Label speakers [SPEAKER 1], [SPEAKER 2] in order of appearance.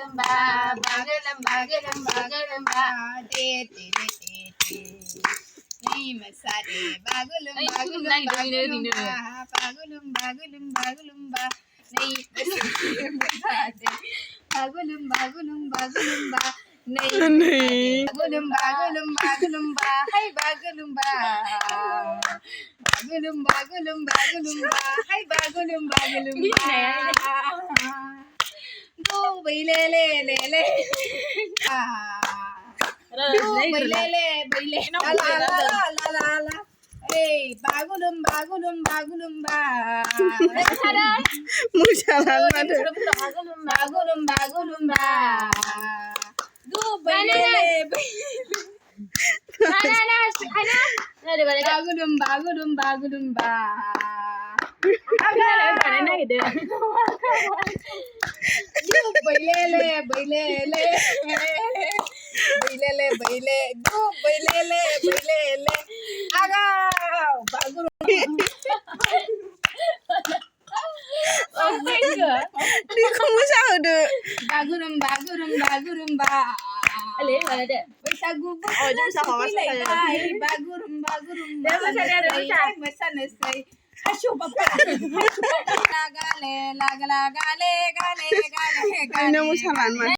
[SPEAKER 1] बागुलुम्बा बागुलुम्बा बागुलुम्बा बागुलुम्बा ते नहीं मसाले बागुलुम्बा बागुलुम्बा बागुलुम्बा बागुलुम्बा बागुलुम्बा नहीं मसाले बागुलुम्बा बागुलुम्बा बागुलुम्बा नहीं बागुलुम्बा बागुलुम्बा बागुलुम्बा हाय बागुलुम्बा बागुलुम्बा बागुलुम्बा बागुलुम्बा हाय बागुलुम्बा बागुलुम्बा दो बैले ले ले ले बैले बैले ला ला ला ला ला ए बागुलुम्बा बागुलुम्बा बागुलुम्बा
[SPEAKER 2] मुशालान माथो
[SPEAKER 1] बागुलुम्बा बागुलुम्बा बागुलुम्बा दो बैले ले बागुलुम्बा बागुलुम्बा बागुलुम्बा बैले ले बैले ले बैले ले बैले दो बैले ले बैले ले आगा
[SPEAKER 2] Di kamu saudu.
[SPEAKER 1] Bagurumba Bagurumba Bagurumba
[SPEAKER 3] Ale mana deh?
[SPEAKER 1] बैसागु
[SPEAKER 2] Oh, itu bisa kawas saya.
[SPEAKER 1] Bagurumba Bagurumba
[SPEAKER 3] Masanya
[SPEAKER 1] Hasyo papa. Gale, la gale, gale, gale, gale.
[SPEAKER 2] Ano musalan man?